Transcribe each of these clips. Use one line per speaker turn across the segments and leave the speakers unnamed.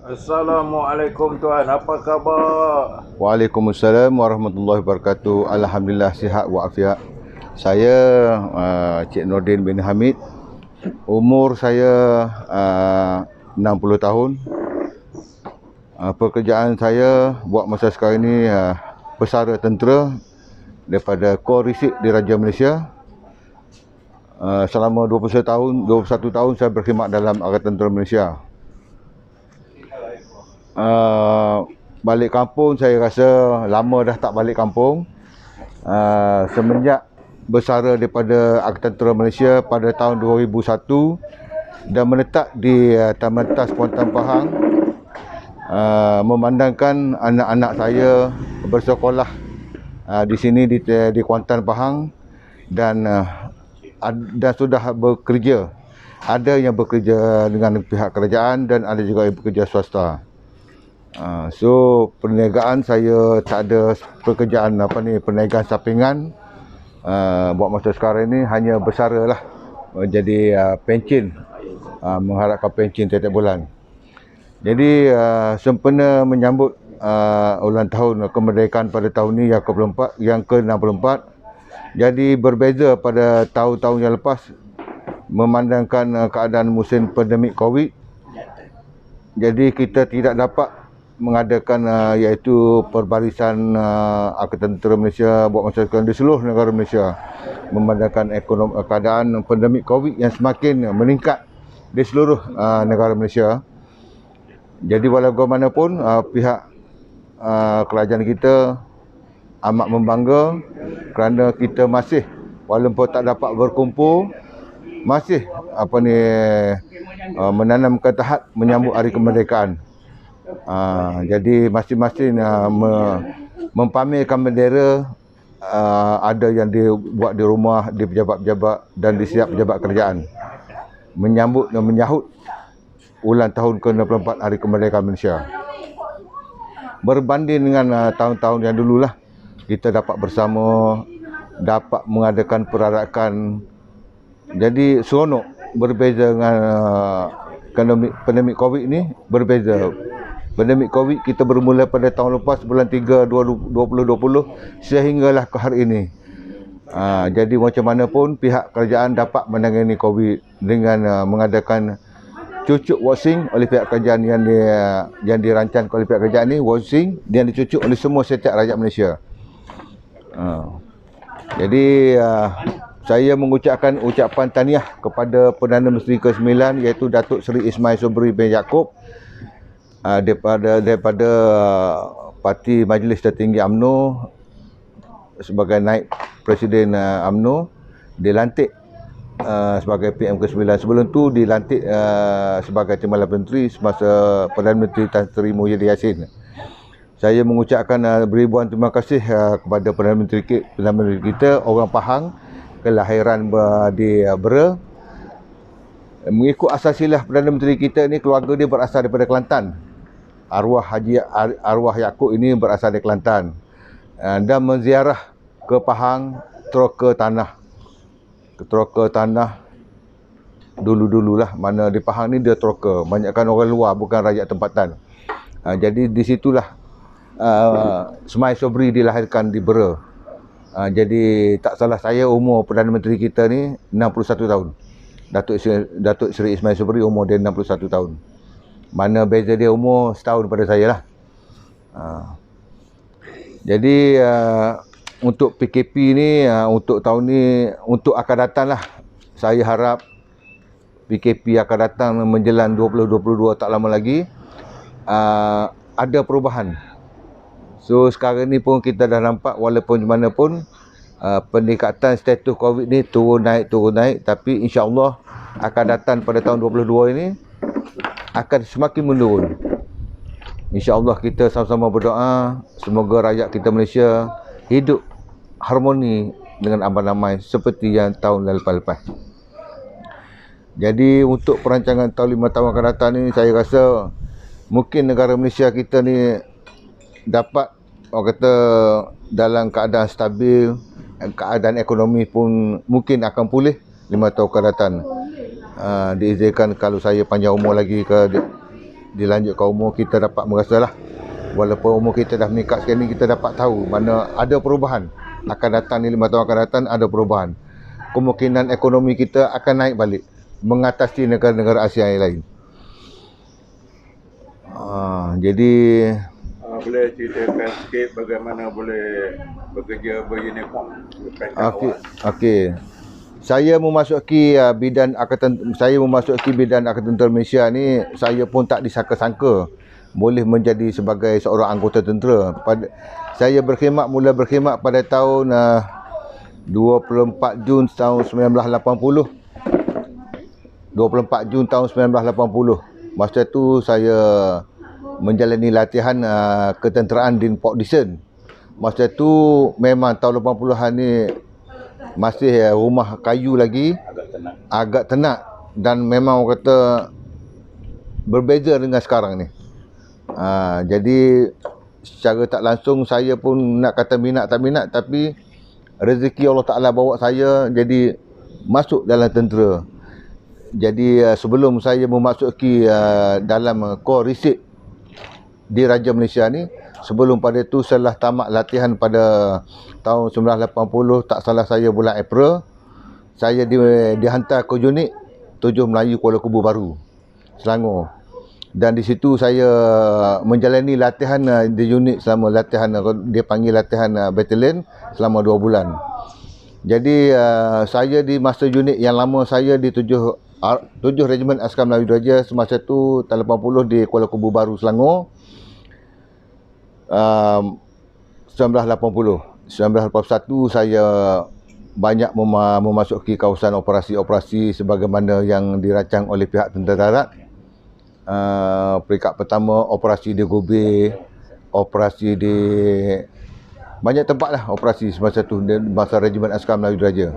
Assalamualaikum Tuan, apa khabar?
Waalaikumsalam warahmatullahi wabarakatuh. Alhamdulillah sihat walafiat. Saya Cik Nordin bin Hamid. Umur saya 60 tahun. Pekerjaan saya buat masa sekarang ini pesara tentera daripada Kor Risik di Raja Malaysia. Selama 21 tahun saya berkhidmat dalam Angkatan Tentera Malaysia. Balik kampung saya rasa lama dah tak balik kampung. Semenjak bersara daripada Angkatan Tentera Malaysia pada tahun 2001 dan menetap di Taman Tas Kuantan Pahang, memandangkan anak-anak saya bersekolah di sini di Kuantan Pahang dan sudah bekerja. Ada yang bekerja dengan pihak kerajaan dan ada juga yang bekerja swasta. So perniagaan saya tak ada pekerjaan perniagaan sampingan. Buat masa sekarang ini hanya bersara lah, jadi pencen, mengharapkan pencen setiap bulan. Jadi sempena menyambut ulang tahun kemerdekaan pada tahun ini yang ke-64. Jadi berbeza pada tahun-tahun yang lepas, memandangkan keadaan musim pandemik COVID. Jadi kita tidak dapat mengadakan iaitu perbarisan Angkatan Tentera Malaysia buat masa sekarang di seluruh negara Malaysia, memandangkan keadaan pandemik COVID yang semakin meningkat di seluruh negara Malaysia. Jadi walaupun pihak kerajaan kita amat membangga kerana kita masih, walaupun tak dapat berkumpul, masih menanamkan tahap menyambut hari kemerdekaan. Jadi masing-masing mempamerkan bendera, ada yang dibuat di rumah, di pejabat-pejabat dan di setiap pejabat kerajaan, menyambut dan menyahut ulang tahun ke-64 hari kemerdekaan Malaysia. Berbanding dengan tahun-tahun yang dululah, kita dapat bersama, dapat mengadakan perarakan. Jadi seronok. Berbeza dengan pandemik COVID ni, berbeza. Pandemik COVID kita bermula pada tahun lepas, bulan 3 2020 sehinggalah ke hari ini. Jadi macam mana pun pihak kerajaan dapat menangani COVID dengan mengadakan cucuk vaksin oleh pihak kerajaan yang dirancang oleh pihak kerajaan ni, vaksin yang dicucuk oleh semua setiap rakyat Malaysia. Jadi saya mengucapkan ucapan tahniah kepada Perdana Menteri ke-9 iaitu Datuk Seri Ismail Sobri bin Yaakob daripada Parti Majlis Tertinggi UMNO sebagai naib Presiden UMNO, dilantik sebagai PM ke-9. Sebelum tu dilantik sebagai Timbalan Menteri semasa Perdana Menteri Tan Sri Muhyiddin Yassin. Saya mengucapkan beribuan terima kasih kepada Perdana Menteri kita, orang Pahang, kelahiran di Bera. Mengikut asal silah Perdana Menteri kita ni, keluarga dia berasal daripada Kelantan. Arwah Yaakob ini berasal dari Kelantan dan menziarah ke Pahang, teroka tanah dulu-dululah. Mana di Pahang ni dia teroka, banyakkan orang luar, bukan rakyat tempatan. Jadi di situlah Ismail Sobri dilahirkan di Bera. Jadi tak salah saya, umur Perdana Menteri kita ni 61 tahun. Datuk Seri Ismail Sobri umur dia 61 tahun. Mana beza dia umur setahun pada saya lah. Jadi untuk PKP ni, untuk tahun ni, untuk akan datang lah, saya harap PKP akan datang menjelang 2022, tak lama lagi, ada perubahan. So sekarang ni pun kita dah nampak walaupun mana pun peningkatan status COVID ni turun naik, tapi insya-Allah akan datang pada tahun 2022 ini akan semakin menurun. InsyaAllah kita sama-sama berdoa semoga rakyat kita Malaysia hidup harmoni dengan aman damai seperti yang tahun lepas-lepas. Jadi untuk perancangan tahun 5 tahun akan datang ni, saya rasa mungkin negara Malaysia kita ni dapat, orang kata, dalam keadaan stabil, keadaan ekonomi pun mungkin akan pulih 5 tahun akan datang. Diizinkan kalau saya panjang umur lagi ke dilanjutkan umur, kita dapat merasalah walaupun umur kita dah meningkat sekarang ni, kita dapat tahu mana ada perubahan akan datang ni, 5 tahun akan datang ada perubahan. Kemungkinan ekonomi kita akan naik balik mengatasi negara-negara Asia yang lain. Jadi
Boleh ceritakan sikit bagaimana boleh bekerja beruniform?
okey. Saya memasuki bidang Angkatan Tentera Malaysia ni, saya pun tak disangka-sangka boleh menjadi sebagai seorang anggota tentera. Mula berkhidmat pada tahun 24 Jun tahun 1980. 24 Jun tahun 1980. Masa tu saya menjalani latihan ketenteraan di Port Dickson. Masa tu memang tahun 80-an ni masih rumah kayu lagi, agak tenat dan memang orang kata berbeza dengan sekarang ni. Jadi secara tak langsung saya pun nak kata minat tak minat, tapi rezeki Allah Ta'ala bawa saya jadi masuk dalam tentera. Jadi sebelum saya memasuki dalam Kor Risik di Raja Malaysia ni, sebelum pada tu setelah tamat latihan pada tahun 1980, tak salah saya bulan April, saya dihantar ke unit 7 Melayu Kuala Kubu Baru, Selangor. Dan di situ saya menjalani latihan di unit selama latihan, dia panggil latihan batalion selama 2 bulan. Jadi saya di masa unit yang lama saya di 7 Regimen Askar Melayu Diraja semasa tu tahun 80 di Kuala Kubu Baru, Selangor. 1981 saya banyak memasuki kawasan operasi-operasi sebagaimana yang dirancang oleh pihak Tentera Darat. Peringkat pertama operasi di Gobe, operasi di banyak tempat lah operasi semasa tu, masa Regimen Askar Melayu Diraja.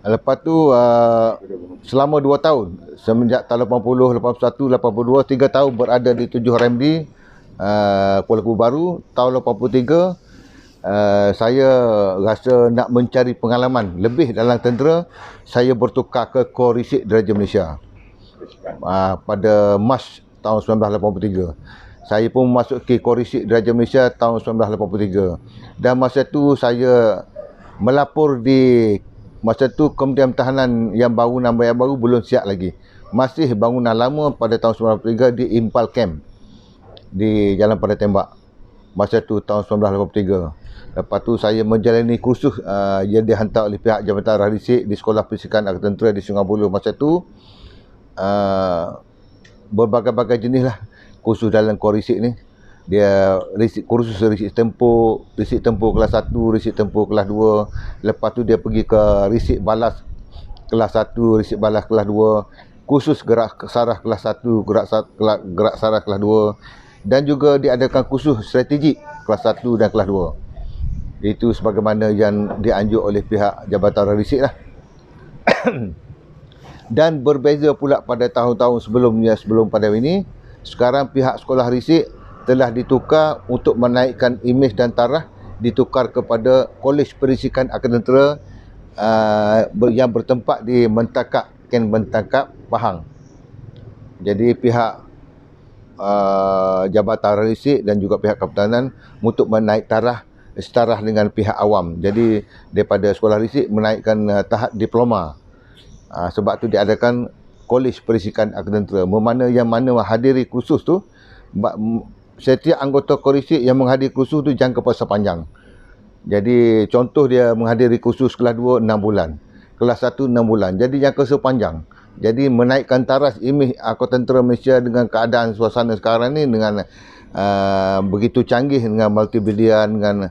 Lepas tu selama 2 tahun, semenjak tahun 80, 81, 82, 3 tahun berada di 7 Remdi Kuala Kubu Baru. Tahun 83 saya rasa nak mencari pengalaman lebih dalam tentera, saya bertukar ke Kor Risik Diraja Malaysia pada Mac tahun 1983. Saya pun memasuki Kor Risik Diraja Malaysia tahun 1983. Dan masa tu saya melapor di Kementerian Pertahanan yang baru, nama yang baru belum siap lagi. Masih bangunan lama pada tahun 1983 di Impal Camp di Jalan Pada Tembak. Masa tu tahun 1983. Lepas tu saya menjalani kursus yang dihantar oleh pihak Jabatan Arah Risik di Sekolah Persikan Angkatan Tentera di Sungai Buloh. Masa tu berbagai-bagai jenis lah kursus dalam Kor Risik ni. Dia kursus risik tempur kelas 1, risik tempur kelas 2. Lepas tu dia pergi ke risik balas kelas 1, risik balas kelas 2, kursus gerak sarah kelas 1, gerak sarah kelas 2, dan juga diadakan kursus strategik kelas 1 dan kelas 2. Itu sebagaimana yang dianjur oleh pihak Jabatan Arah Risik lah. Dan berbeza pula pada tahun-tahun sebelumnya, sebelum pada ini, sekarang pihak sekolah risik telah ditukar untuk menaikkan imej dan taraf, ditukar kepada Kolej Perisikan Angkatan Tentera yang bertempat di Mentakap, Ken Mentakap, Pahang. Jadi pihak Jabatan Arah Risik dan juga pihak Kapitanan untuk menaik taraf setaraf dengan pihak awam. Jadi daripada sekolah risik menaikkan tahap diploma. Sebab tu diadakan Kolej Perisikan Angkatan Tentera, yang mana menghadiri kursus tu, setiap anggota Kor Risik yang menghadiri kursus tu jangka masa panjang. Jadi contoh dia menghadiri kursus kelas 2 6 bulan, kelas 1 6 bulan. Jadi jangka sepanjang. Jadi menaikkan taraf imej Angkatan Tentera Malaysia dengan keadaan suasana sekarang ni, dengan begitu canggih dengan multimedia, dengan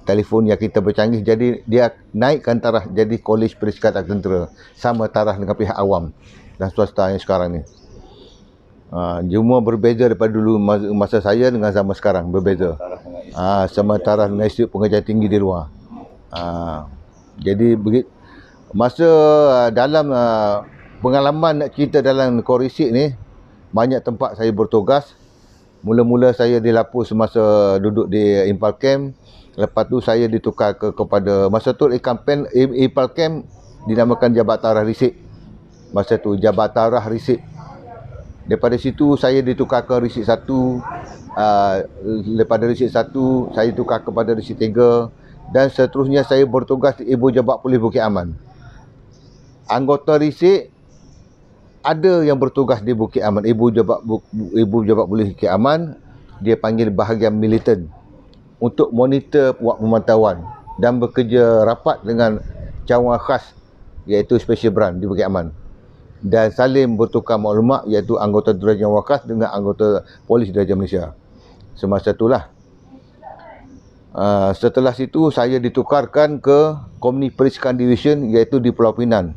telefon yang kita bercanggih. Jadi dia naikkan taraf jadi Kolej Perisikan Angkatan Tentera, sama taraf dengan pihak awam dan swasta yang sekarang ni. Cuma berbeza daripada dulu masa saya dengan zaman sekarang, berbeza. Sama taraf dengan Institut Pengajian Tinggi di luar. Jadi masa dalam pengalaman nak cerita dalam Kor Risik ni, banyak tempat saya bertugas. Mula-mula saya dilapor semasa duduk di Impal Camp. Lepas tu saya ditukar kepada masa tu Impal Camp dinamakan Jabatan Arah Risik. Masa tu Jabatan Arah Risik. Daripada situ saya ditukarkan resit 1, daripada resit 1 saya tukar kepada resit 3, dan seterusnya saya bertugas di Ibu Jabat Polis Bukit Aman. Anggota resit ada yang bertugas di Bukit Aman, Ibu Jabat Polis Bukit Aman, dia panggil bahagian militan untuk monitor buat pemantauan dan bekerja rapat dengan cawangan khas iaitu Special Branch di Bukit Aman, dan saling bertukar maklumat iaitu anggota Diraja Wakas dengan anggota Polis Diraja Malaysia. Semasa itulah setelah situ saya ditukarkan ke Company Periskan Division iaitu di Pulau Pinang.